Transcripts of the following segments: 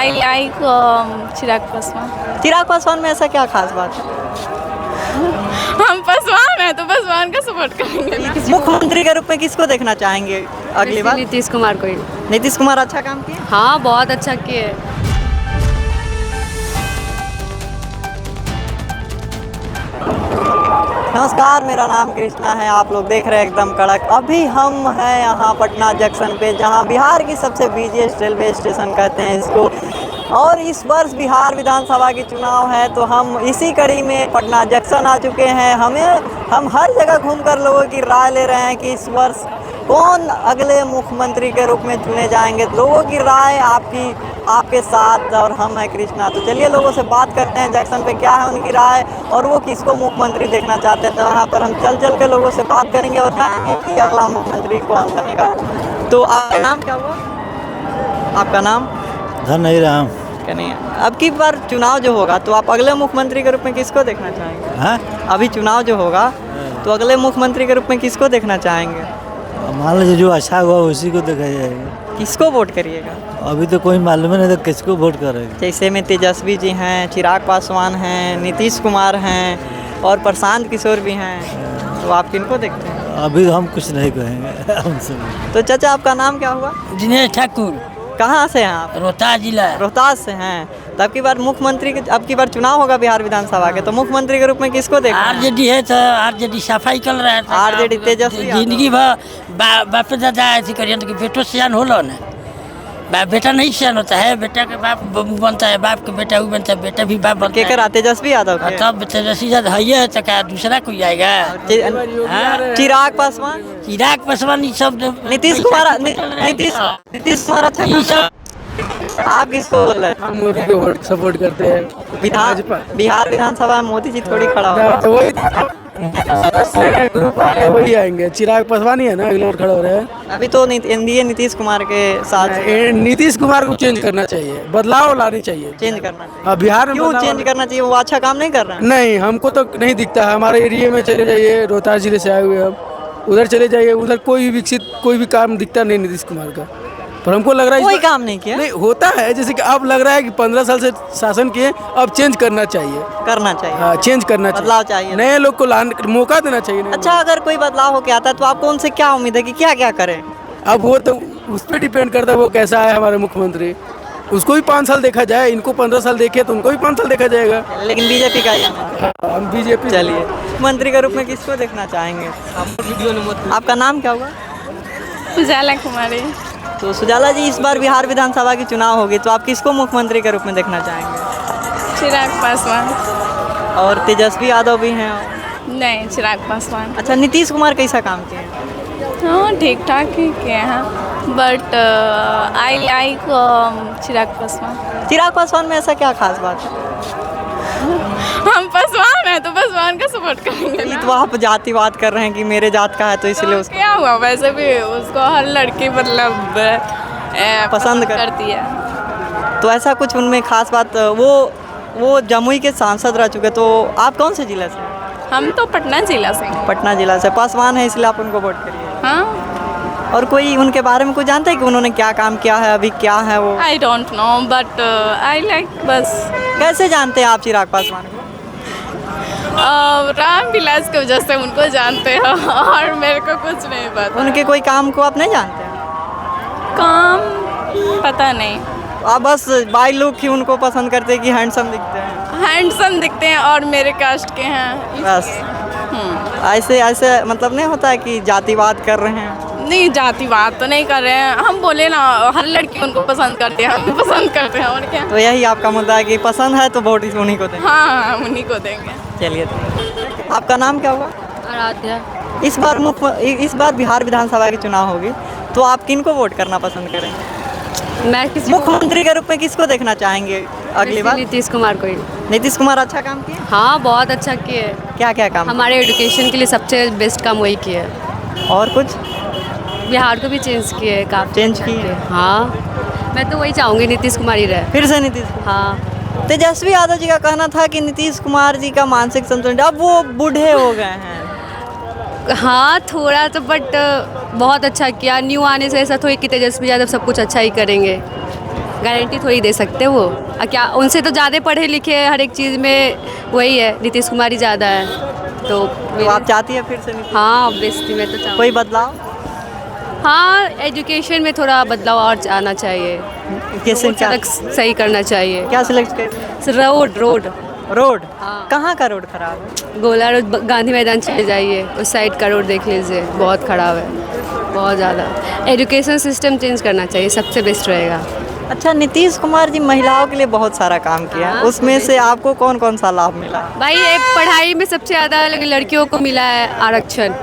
I like Chirag Paswan. Chirag Paswan में ऐसा क्या खास बात है? हम पासवान हैं तो पासवान का सपोर्ट करेंगे ना। मुख्यमंत्री के रूप में किसको देखना चाहेंगे अगली बार? नीतीश कुमार को ही। नीतीश कुमार अच्छा काम किए? हाँ, बहुत अच्छा किए। नमस्कार, मेरा नाम कृष्णा है। आप लोग देख रहे हैं एकदम कड़क। अभी हम हैं यहाँ पटना जंक्शन पे, जहाँ बिहार की सबसे बिजीएस्ट रेलवे स्टेशन कहते हैं इसको। और इस वर्ष बिहार विधानसभा की चुनाव है, तो हम इसी कड़ी में पटना जंक्शन आ चुके हैं। हम हर जगह घूमकर लोगों की राय ले रहे हैं कि इस वर्ष कौन अगले मुख्यमंत्री के रूप में चुने जाएंगे। लोगों की राय आपके साथ, और हम हैं कृष्णा। तो चलिए लोगों से बात करते हैं जंक्शन पे क्या है उनकी राय और वो किसको मुख्यमंत्री देखना चाहते हैं। तो वहाँ पर हम चल के लोगों से बात करेंगे और जानेंगे कि अगला मुख्यमंत्री कौन बनेगा। तो आपका नाम क्या हुआ? आपका नाम? धनराम। क्या नहीं है? अब की बार चुनाव जो होगा तो आप अगले मुख्यमंत्री के रूप में किसको देखना चाहेंगे? हाँ, अभी चुनाव जो होगा तो अगले मुख्यमंत्री के रूप में किसको देखना चाहेंगे? मान लीजिए जो अच्छा हुआ उसी को देखा जाएगा। किसको वोट करिएगा? अभी तो कोई मालूम नहीं, तो किसको वोट करेगा। जैसे में तेजस्वी जी हैं, चिराग पासवान हैं, नीतीश कुमार हैं और प्रशांत किशोर भी हैं, तो आप किनको देखते हैं? अभी हम कुछ नहीं कहेंगे हमसे। तो चाचा आपका नाम क्या हुआ? दिनेश ठाकुर, कहाँ से हैं आप? रोहतास जिला। रोहतास से हैं। तो अब की बार मुख्यमंत्री के, अब की बार चुनाव होगा बिहार विधानसभा के, तो मुख्यमंत्री के रूप में किसको देखते हैं? आरजेडी है तो आरजेडी सफाई कर रहा है। आरजेडी तेजस्वी यादव। जिंदगी भर बाप दादा ऐसी करिए तो बेटो सियान हो लो ना। बेटा नहीं सियान होता है, बेटा के बाप बनता है, बाप के बेटा भी बनता है, बेटा भी बाप बनता है। केकर तेजस्वी यादव के? तब तेजस्वी यादव है तो क्या दूसरा कोई आएगा? चिराग पासवान, चिराग पासवान ये सब नीतीश कुमार, नीतीश कुमार अच्छा सब आप किसको बोल रहे हैं? हम मोदी को वोट सपोर्ट करते हैं। बिहार विधानसभा में मोदी जी थोड़ी खड़ा होगा। वही आएंगे। चिराग पासवान ही है ना अगले और खड़ा हो रहे हैं। अभी तो एनडीए नीतीश कुमार के साथ नीतीश कुमार को चेंज करना चाहिए, बदलाव लानी चाहिए। चेंज करना चाहिए। अब बिहार में क्यों चेंज करना चाहिए? वो अच्छा काम नहीं कर रहा है। नहीं, हमको तो नहीं दिखता है। हमारे एरिया में चले जाइए, रोहतास जिले से आए हुए हम, उधर चले जाइए, उधर कोई विकसित कोई भी काम दिखता नहीं नीतीश कुमार का। पर हमको लग रहा है कोई काम नहीं किया। नहीं होता है, जैसे कि अब लग रहा है कि 15 साल से शासन किए, अब चेंज करना चाहिए। करना चाहिए। हाँ, चेंज करना चाहिए, बदलाव चाहिए। नए लोग को मौका देना चाहिए। अच्छा, अगर कोई बदलाव होके आता है तो आपको उनसे क्या उम्मीद है कि क्या क्या करें? अब वो तो उस पर डिपेंड करता है वो कैसा है हमारे मुख्यमंत्री। उसको भी 5 साल देखा जाए, इनको 15 साल देखे तो उनको भी 5 साल देखा जाएगा। लेकिन बीजेपी का हम बीजेपी। चलिए, मंत्री के रूप में किसको देखना चाहेंगे? आपका नाम क्या हुआ? उजाला कुमारी। तो सुजाला जी, इस बार बिहार विधानसभा की चुनाव होगी तो आप किसको मुख्यमंत्री के रूप में देखना चाहेंगे? चिराग पासवान। और तेजस्वी यादव भी हैं। नहीं, चिराग पासवान। अच्छा, नीतीश कुमार कैसा काम किए? हाँ, ठीक ठाक ही किए हैं, but I like Chirag Paswan. Chirag Paswan में ऐसा क्या खास बात है? हम पासवान हैं तो पासवान का सपोर्ट करेंगे ये ना। तो आप जातिवाद कर रहे हैं कि मेरे जात का है तो इसलिए उसको क्या हुआ? वैसे भी उसको हर लड़की मतलब पसंद करती है। तो ऐसा कुछ उनमें खास बात? वो जमुई के सांसद रह चुके। तो आप कौन से जिला से? हम तो पटना जिला से हैं। पटना जिला से। पासवान है इसलिए आप उनको वोट करिए। हाँ, और कोई उनके बारे में कुछ जानते हैं कि उन्होंने क्या काम किया है, अभी क्या है वो? I don't know but I like बस। कैसे जानते हैं आप चिराग पासवान को? रामविलास की वजह से उनको जानते हैं और मेरे को कुछ नहीं पता। उनके कोई काम को आप नहीं जानते हैं? काम पता नहीं। आप बस बाई लुक ही उनको पसंद करते हैं कि हैंडसम दिखते हैं? हैंडसम दिखते हैं और मेरे कास्ट के हैं बस ऐसे मतलब नहीं होता है कि जातिवाद कर रहे हैं? नहीं, जातिवाद तो नहीं कर रहे हैं। हम बोले ना, हर लड़की उनको पसंद करते हैं, हम पसंद करते हैं, और क्या। तो यही आपका मुद्दा है कि पसंद है तो वोट उन्हीं को देंगे? हाँ, उन्हीं को देंगे। चलिए, आपका नाम क्या हुआ? आराध्या। इस बार बिहार विधानसभा की चुनाव होगी तो आप किनको वोट करना पसंद करेंगे? मैं किसी मुख्यमंत्री के रूप में किसको देखना चाहेंगे अगली बार? नीतीश कुमार को ही। नीतीश कुमार अच्छा काम किए? हाँ, बहुत अच्छा किए। क्या क्या काम? हमारे एजुकेशन के लिए सबसे बेस्ट काम वही किए। और कुछ? बिहार को भी चेंज किए, काफी चेंज किए? हाँ, मैं तो वही चाहूँगी नीतीश कुमार ही रहे। फिर से नीतीश? हाँ। तेजस्वी यादव जी का कहना था कि नीतीश कुमार जी का मानसिक संतुलन, अब वो बूढ़े हो गए हैं। हाँ, थोड़ा तो, बट बहुत अच्छा किया। न्यू आने से ऐसा थोड़ी कि तेजस्वी यादव सब कुछ अच्छा ही करेंगे। गारंटी थोड़ी दे सकते वो। क्या उनसे तो ज़्यादा पढ़े लिखे हर एक चीज़ में वही है, नीतीश कुमार ही ज़्यादा है। तो आप चाहती है फिर से नीतीश? हाँ ऑब्वियसली मैं तो चाहूँ। कोई बदलाव? हाँ एजुकेशन में थोड़ा बदलाव और आना चाहिए, कैसे रोड क्या सड़क सही करना चाहिए। क्या सिलेक्ट कर? Road road road? हाँ। कहाँ का रोड खराब है? गोला रोड गांधी मैदान चले जाइए, उस साइड का रोड देख लीजिए, बहुत ख़राब है, बहुत ज़्यादा। एजुकेशन सिस्टम चेंज करना चाहिए, सबसे बेस्ट रहेगा। अच्छा, नीतीश कुमार जी महिलाओं के लिए बहुत सारा काम किया है, हाँ, उसमें से आपको कौन कौन सा लाभ मिला? भाई एक पढ़ाई में सबसे ज़्यादा लड़कियों को मिला है आरक्षण।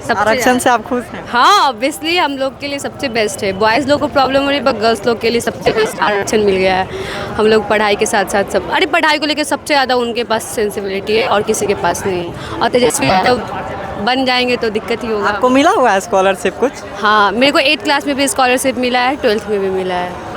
सबसे आरक्षण से आप खुश हैं? हाँ ऑब्वियसली हम लोग के लिए सबसे बेस्ट है। बॉयज़ लोग को प्रॉब्लम हो रही है पर गर्ल्स लोग के लिए सबसे बेस्ट आरक्षण मिल गया है। हम लोग पढ़ाई के साथ साथ सब, अरे पढ़ाई को लेकर सबसे ज़्यादा उनके पास सेंसिबिलिटी है और किसी के पास नहीं है। और तेजस्वी यादव बन जाएंगे तो दिक्कत ही होगा। आपको मिला हुआ है स्कॉलरशिप कुछ? हाँ मेरे को 8th क्लास में भी स्कॉलरशिप मिला है, 12th में भी मिला है।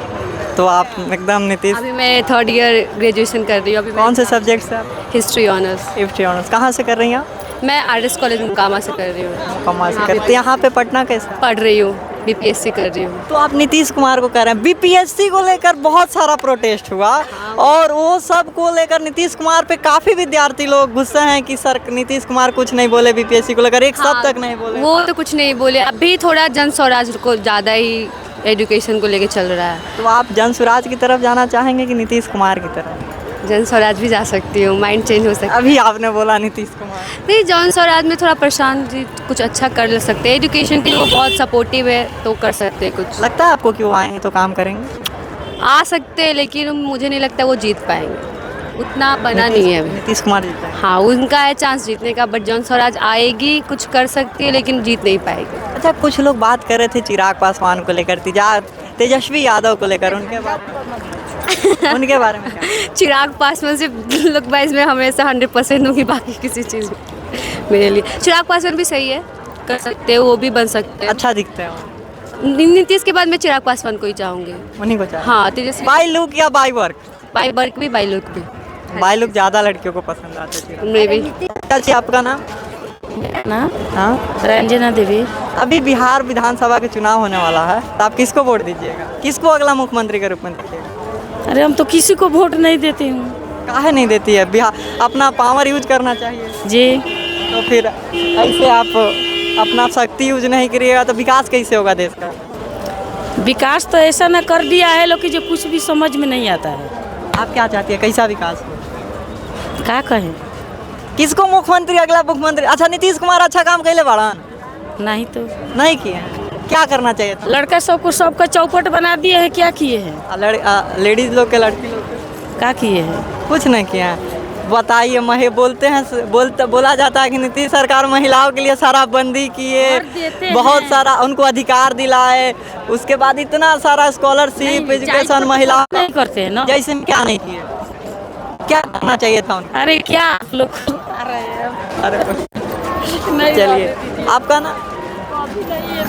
तो आप एकदम नीतीश। अभी मैं 3rd ईयर ग्रेजुएशन कर रही हूँ। अभी कौन से सब्जेक्ट से आप? History honours. हिस्ट्री ऑनर्स कहाँ से कर रही हैं आप? मैं RS कॉलेज मुकामा से कर रही हूँ। कॉमर्स से करते। यहाँ पे पटना कैसे? पढ़ रही हूँ, BPSC कर रही हूँ। तो आप नीतीश कुमार को कह रहे हैं, बीपीएससी को लेकर बहुत सारा प्रोटेस्ट हुआ और वो सब को लेकर नीतीश कुमार पे काफ़ी विद्यार्थी लोग गुस्से हैं कि सर नीतीश कुमार कुछ नहीं बोले बीपीएससी को लेकर, एक शब्द तक नहीं बोले। वो तो कुछ नहीं बोले, अभी थोड़ा जन स्वराज को ज़्यादा ही एजुकेशन को लेके चल रहा है। तो आप जन स्वराज की तरफ जाना चाहेंगे कि नीतीश कुमार की तरफ? जन स्वराज भी जा सकती हूँ, माइंड चेंज हो सकता है। अभी आपने बोला नीतीश कुमार। नहीं, जन स्वराज में थोड़ा प्रशांत जी कुछ अच्छा कर सकते हैं, एजुकेशन के लिए वो बहुत सपोर्टिव है तो कर सकते हैं कुछ। लगता है आपको कि वो आएंगे तो काम करेंगे? आ सकते हैं लेकिन मुझे नहीं लगता वो जीत पाएंगे, उतना बना नहीं है अभी। नीतीश कुमार जीता है? हाँ उनका है चांस जीतने का, बट जन स्वराज आएगी, कुछ कर सकती है लेकिन जीत नहीं पाएगी। अच्छा, कुछ लोग बात कर रहे थे चिराग पासवान को लेकर, तेजस्वी यादव को लेकर, उनके बारे में क्या? चिराग पासवान से लोग भाई इसमें हमेशा 100% दूंगी, बाकी किसी चीज़ में मेरे लिए चिराग पासवान भी सही है, कर सकते हैं, वो भी बन सकते हैं। अच्छा दिखते हैं वो। नीतीश के बाद मैं चिराग पासवान को ही चाहूँगी। उन्हीं को चाहिए? हाँ तेजस्वी। बाई लुक या बाई वर्क? बाई वर्क भी, बाई लुक भी। बाई लुक ज़्यादा लड़कियों को पसंद आता है। मे भी। क्या चाहिए आपका नाम? ना हाँ, रंजना देवी। अभी बिहार विधानसभा के चुनाव होने वाला है, तो आप किसको वोट दीजिएगा? किसको अगला मुख्यमंत्री के रूप में देखिएगा? अरे हम तो किसी को वोट नहीं देती हूँ। काहे नहीं देती है? बिहार अपना पावर यूज करना चाहिए जी। तो फिर ऐसे आप अपना शक्ति यूज नहीं करिएगा तो विकास कैसे होगा देश का? विकास तो ऐसा ना कर दिया है लोग कि जो कुछ भी समझ में नहीं आता है। आप क्या चाहती है, कैसा विकास हो? क्या कहें? किसको मुख्यमंत्री अगला मुख्यमंत्री? अच्छा, नीतीश कुमार अच्छा काम कैले बाड़न? नहीं तो नहीं किए हैं। क्या करना चाहिए था? लड़का सबको सबका चौपट बना दिए हैं, क्या किए हैं? लेडीज लोग के, लड़की लोग के क्या किए हैं? कुछ नहीं किए हैं। बताइए, बोला जाता है कि नीतीश सरकार महिलाओं के लिए सारा बंदी किए, बहुत सारा उनको अधिकार दिलाए, उसके बाद इतना सारा स्कॉलरशिप, एजुकेशन महिला नहीं करते हैं ना। जैसे में क्या नहीं किए? क्या करना चाहिए था उनको? अरे क्या आप लोग आ रहे हैं? अरे चलिए, आपका ना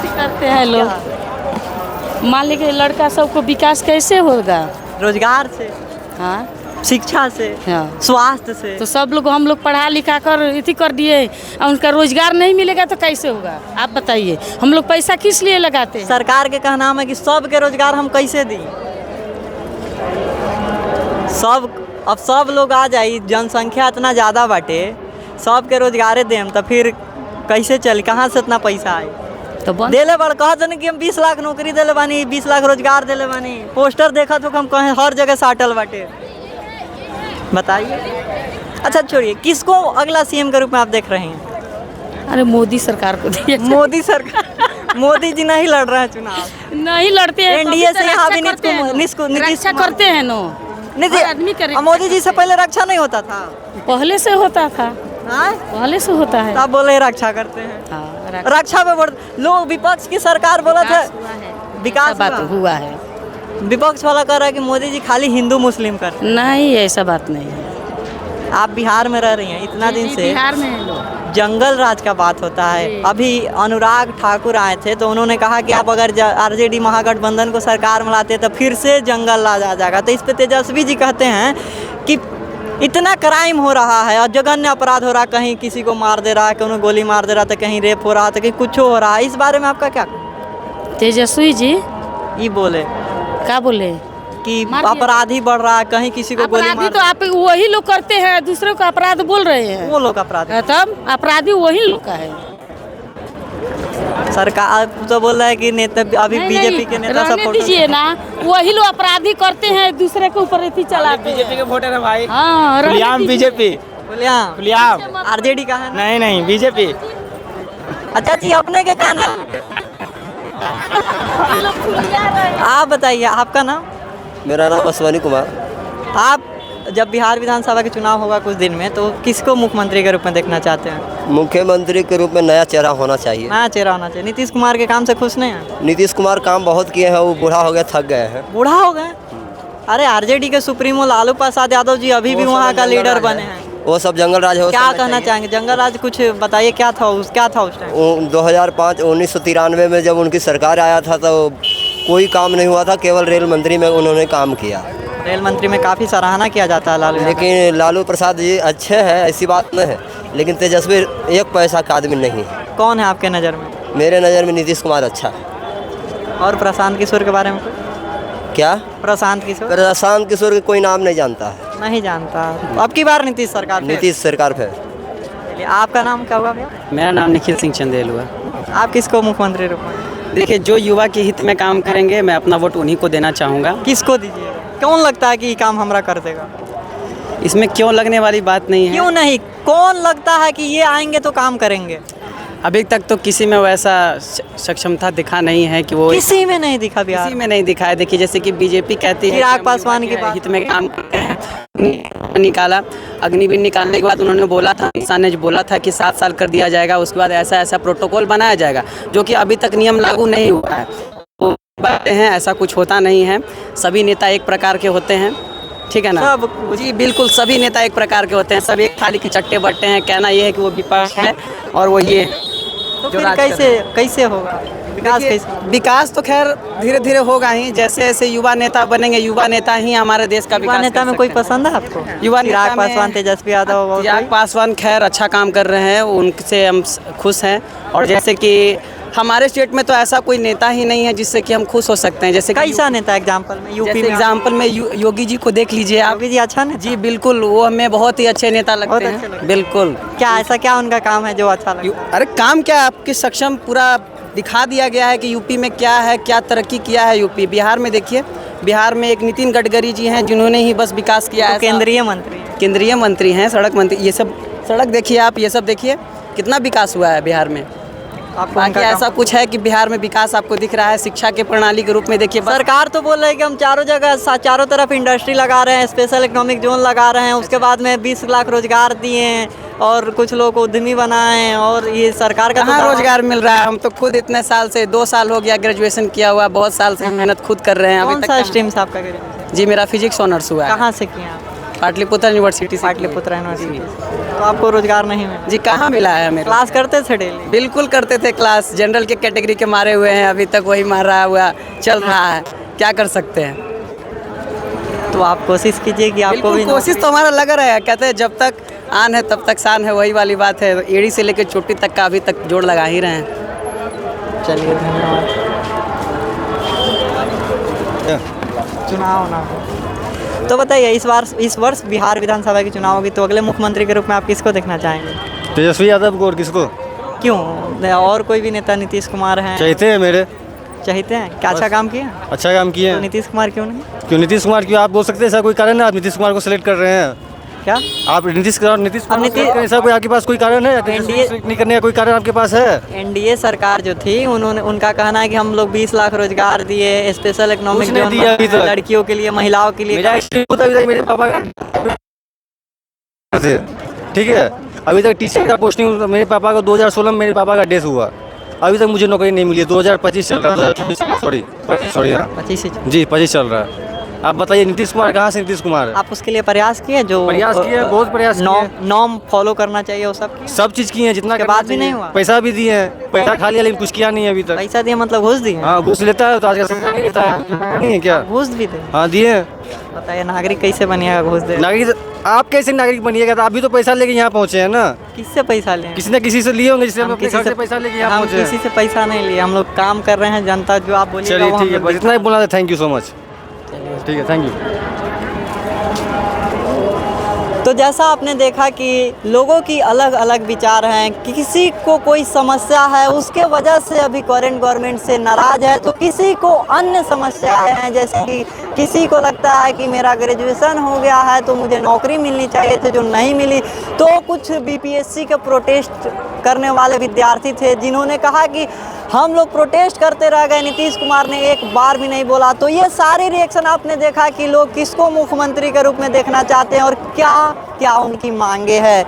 करते हैं लोग। मान लीजिए लड़का सबको विकास कैसे होगा? रोजगार से, हाँ शिक्षा से, हाँ। स्वास्थ्य से। तो सब लोग हम लोग पढ़ा लिखा कर इति कर दिए और उनका रोजगार नहीं मिलेगा तो कैसे होगा? आप बताइए, हम लोग पैसा किस लिए लगाते हैं? सरकार के कहना है कि सबके रोजगार हम कैसे दें? अब सब लोग आ जाए, जनसंख्या इतना ज़्यादा बाटे, सबके रोजगारे दें तो फिर कैसे चल? कहाँ से इतना पैसा आए? तो देले बड़ कहा था कि हम 20 लाख नौकरी देले बानी, 20 लाख रोजगार देले बानी, पोस्टर देखा तो हम कहें हर जगह साटल बाटे। बताइए। अच्छा छोड़िए, किसको अगला सीएम के रूप में आप देख रहे हैं? अरे मोदी सरकार को दिए। मोदी सरकार। मोदी जी नहीं लड़ रहे हैं चुनाव? नहीं लड़ते हैं। एनडीए से यहाँ भी रक्षा करते हैं नो आदमी करे। मोदी जी से पहले रक्षा नहीं होता था? पहले से होता था। पहले से होता है। आप बोले रक्षा करते हैं। हाँ, रक्षा पे लोग विपक्ष की सरकार बोला था विकास बात हुआ है। विपक्ष वाला कह रहा है कि मोदी जी खाली हिंदू मुस्लिम करते हैं। नहीं, ऐसा बात नहीं है। आप बिहार में रह रही हैं इतना दिन से, बिहार में लोग जंगल राज का बात होता है। अभी अनुराग ठाकुर आए थे तो उन्होंने कहा कि आप अगर आरजेडी महागठबंधन को सरकार में लाते तो फिर से जंगल राज आ जाएगा। तो इस पे तेजस्वी जी कहते हैं कि इतना क्राइम हो रहा है और जघन्य अपराध हो रहा है, कहीं किसी को मार दे रहा है, कहीं गोली मार दे रहा था, कहीं रेप हो रहा था, कहीं कुछ हो रहा है। इस बारे में आपका क्या? तेजस्वी जी ये बोले क्या बोले? कि मार दिया। अपराधी बढ़ रहा है, कहीं किसी को गोली अपराधी मार तो आप वही लोग करते हैं, दूसरे को अपराध बोल रहे हैं। वो लोग अपराधी। तब अपराधी वही लोग का है। सरकार तो बोल रहा है कि नेता अभी नहीं, बीजेपी नहीं, के नेता रहने सपोर्ट दीजिए ना, वही लोग अपराधी करते हैं, दूसरे के ऊपर इतनी चलाते हैं। बीजेपी के वोटर है भाई। हाँ, रहने खुलेआम दीजिए। बीजेपी। खुलेआम खुलेआम। आरजेडी का है ना? नहीं बीजेपी। अच्छा जी, अपने के का नाम? आप बताइए, आपका नाम? मेरा नाम अश्वनी कुमार। आप जब बिहार विधानसभा के चुनाव होगा कुछ दिन में, तो किसको मुख्यमंत्री के रूप में देखना चाहते हैं? मुख्यमंत्री के रूप में नया चेहरा होना चाहिए। नया चेहरा होना चाहिए। नीतीश कुमार के काम से खुश नहीं हैं? नीतीश कुमार काम बहुत किए हैं, वो बूढ़ा हो गया, थक गए हैं। बूढ़ा हो गए? अरे आरजेडी के सुप्रीमो लालू प्रसाद यादव जी अभी भी वहाँ का लीडर बने हैं। वो सब जंगल राज है। क्या कहना चाहेंगे? जंगल राज कुछ बताइए, क्या था उस टाइम? 2005 1993 में जब उनकी सरकार आया था तो कोई काम नहीं हुआ था, केवल रेल मंत्री में उन्होंने काम किया। रेल मंत्री में काफ़ी सराहना किया जाता है लालू। लेकिन लालू प्रसाद जी अच्छे हैं, ऐसी बात नहीं है, लेकिन तेजस्वी एक पैसा का आदमी नहीं है। कौन है आपके नज़र में? मेरे नज़र में नीतीश कुमार अच्छा है। और प्रशांत किशोर के बारे में? क्या? प्रशांत किशोर? प्रशांत किशोर के कोई नाम नहीं जानता है। नहीं जानता। अब की बार नीतीश सरकार पे? नीतीश सरकार पे। चलिए, आपका नाम क्या हुआ भैया? मेरा नाम निखिल सिंह चंदेल हुआ। आप किसको मुख्यमंत्री रूप में? देखिए, जो युवा के हित में काम करेंगे, मैं अपना वोट उन्हीं को देना चाहूँगा। किसको दीजिए? कौन लगता है कि ये काम हमरा कर देगा? इसमें क्यों लगने वाली बात नहीं है। क्यों नहीं? कौन लगता है कि ये आएंगे तो काम करेंगे? अभी तक तो किसी में वैसा सक्षमता दिखा नहीं है कि वो किसी में नहीं दिखा बिहार? किसी में नहीं दिखा है। देखिए, जैसे कि बीजेपी कहती है चिराग पासवान की बात हित में काम करते हैं, निकाला अग्निवीर निकालने के बाद उन्होंने बोला था, किसान ने बोला था कि 7 साल कर दिया जाएगा, उसके बाद ऐसा ऐसा प्रोटोकॉल बनाया जाएगा, जो कि अभी तक नियम लागू नहीं हुआ है। तो बातें हैं, ऐसा कुछ होता नहीं है। सभी नेता एक प्रकार के होते हैं, ठीक है ना? सब जी बिल्कुल, सभी नेता एक प्रकार के होते हैं, सब एक थाली के चट्टे बट्टे हैं। कहना ये है कि वो विपक्ष है और वो ये तो फिर कैसे होगा विकास? कैसे? विकास तो खैर धीरे धीरे होगा ही, जैसे जैसे युवा नेता बनेंगे, युवा नेता ही हमारे देश का युवा विकास नेता कर में कोई सकते हैं। पसंद है आपको? युवा नेता चिराग में पासवान, तेजस्वी यादव और चिराग कोई? पासवान खैर अच्छा काम कर रहे हैं, उनसे हम खुश हैं। और जैसे कि हमारे स्टेट में तो ऐसा कोई नेता ही नहीं है जिससे कि हम खुश हो सकते हैं। जैसे कैसा नेता एग्जाम्पल में? यूपी में एग्जाम्पल में योगी जी को देख लीजिए आप। योगी जी अच्छा नेता? जी बिल्कुल, वो हमें बहुत ही अच्छे नेता लगते अच्छे लगते हैं। बिल्कुल। क्या ऐसा क्या उनका काम है जो अच्छा लगता है? अरे काम क्या है, आपके सक्षम पूरा दिखा दिया गया है कि यूपी में क्या है, क्या तरक्की किया है यूपी। बिहार में देखिए, बिहार में एक नितिन गडकरी जी हैं जिन्होंने ही बस विकास किया है। केंद्रीय मंत्री हैं, सड़क मंत्री। ये सब सड़क देखिए आप, ये सब देखिए कितना विकास हुआ है बिहार में। आपको बाकी उनका ऐसा काम? कुछ है कि बिहार में विकास आपको दिख रहा है शिक्षा के प्रणाली के रूप में। देखिए सरकार तो बोल रही है कि हम चारों तरफ इंडस्ट्री लगा रहे हैं, स्पेशल इकोनॉमिक जोन लगा रहे हैं, उसके बाद में 20 लाख रोजगार दिए हैं और कुछ लोग उद्यमी बनाए हैं। और ये सरकार का कहाँ रोजगार मिल रहा है? हम तो खुद इतने साल से 2 साल हो गया ग्रेजुएशन किया हुआ, बहुत साल से मेहनत खुद कर रहे हैं। कौन अभी सा तक स्ट्रीम से आपका ग्रेजुएशन? जी मेरा फिजिक्स ऑनर्स हुआ है। कहाँ से किए आप? पाटलिपुत्र यूनिवर्सिटी से। पाटलिपुत्र यूनिवर्सिटी। तो आपको रोजगार नहीं मिला? जी कहाँ मिला है हमें? क्लास करते थे डेली? बिल्कुल करते थे क्लास, जनरल के कैटेगरी के मारे हुए हैं, अभी तक वही मारा हुआ चल रहा है, क्या कर सकते हैं। तो आप कोशिश कीजिए कि आपको भी कोशिश तो हमारा लगा रहेगा। कहते हैं जब तक आन है तब तक शान है, वही वाली बात है। एड़ी से लेकर चोटी तक का अभी तक जोड़ लगा ही रहे हैं। चलिए, धन्यवाद। चुनाव ना हो तो बताइए, इस वर्ष बिहार विधानसभा की चुनाव होगी, तो अगले मुख्यमंत्री के रूप में आप किसको देखना चाहेंगे? तेजस्वी यादव को। और किसको? क्यों? और कोई भी नेता? नीतीश कुमार हैं? चाहते हैं मेरे। चाहते हैं? क्या अच्छा काम किया? अच्छा काम किए तो हैं। नीतीश कुमार क्यों नहीं? क्यों नीतीश कुमार क्यों? आप बोल सकते हैं ऐसा कोई कारण है आप नीतीश कुमार को सिलेक्ट कर रहे हैं? क्या आप नीतीश कुमार ऐसा कोई आपके पास कोई कारण है? नहीं करने का कोई कारण आपके पास है? एनडीए सरकार जो थी, उनका कहना है कि हम लोग 20 लाख रोजगार दिए, स्पेशल इकोनॉमिक उसने दिया अभी तक। लड़कियों के लिए, महिलाओं के लिए। मेरे पापा ठीक है, अभी तक टीचर का पोस्टिंग मेरे पापा का 2016 में मेरे पापा का डेथ हुआ, अभी तक मुझे नौकरी नहीं मिली। 2025 चल रहा है, सॉरी 25 जी 25 चल रहा है। आप बताइए नीतीश कुमार कहाँ से नीतीश कुमार? आप उसके लिए प्रयास किए? जो प्रयास किए, बहुत प्रयास किए। नॉर्म फॉलो करना चाहिए वो सब चीज़ किए हैं, जितना के बाद भी नहीं हुआ। पैसा भी दिए हैं, पैसा खा लिया लेकिन कुछ किया नहीं अभी तक। पैसा दिए मतलब घूस दिए? हाँ, घूस लेता है तो आजकल सरकार नहीं लेता है, नहीं है क्या? घूस भी दे? हाँ दिए हैं। बताइए, नागरिक कैसे बनिएगा घूस दे? नागरिक आप कैसे नागरिक बनिएगा? अभी तो पैसा लेके यहाँ पहुँचे हैं ना। किससे पैसा लें? किसी न किसी से लिए होंगे, जिससे हम किसी से पैसा लेके यहाँ हम पहुँचे किसी से पैसा नहीं लिए, हम लोग काम कर रहे हैं। जनता जो आप बोलिए। चलिए ठीक है, बस इतना ही बोलना था। Thank you so much. ठीक है, थैंक यू। तो जैसा आपने देखा कि लोगों की अलग अलग विचार हैं, किसी को कोई समस्या है उसके वजह से अभी करंट गवर्नमेंट से नाराज़ है, तो किसी को अन्य समस्याएं हैं, जैसे कि किसी को लगता है कि मेरा ग्रेजुएशन हो गया है तो मुझे नौकरी मिलनी चाहिए थी जो नहीं मिली। तो कुछ बीपीएससी के प्रोटेस्ट करने वाले विद्यार्थी थे जिन्होंने कहा कि हम लोग प्रोटेस्ट करते रह गए, नीतीश कुमार ने एक बार भी नहीं बोला। तो ये सारे रिएक्शन आपने देखा कि लोग किसको मुख्यमंत्री के रूप में देखना चाहते हैं और क्या क्या उनकी मांगे हैं।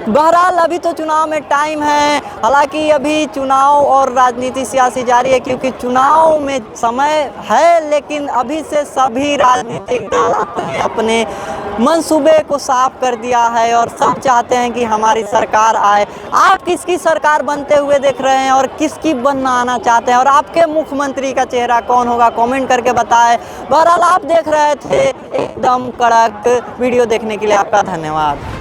बहरहाल अभी तो चुनाव में टाइम है, हालांकि अभी चुनाव और राजनीति सियासी जारी है क्योंकि चुनाव में समय है, लेकिन अभी से सभी राजनीतिक दल अपने मंसूबे को साफ कर दिया है और सब चाहते हैं कि हमारी सरकार आए। आप किसकी सरकार बनते हुए देख रहे हैं और किसकी बनाना चाहते हैं और आपके मुख्यमंत्री का चेहरा कौन होगा, कमेंट करके बताएं। बहरहाल आप देख रहे थे एकदम कड़क वीडियो, देखने के लिए आपका धन्यवाद।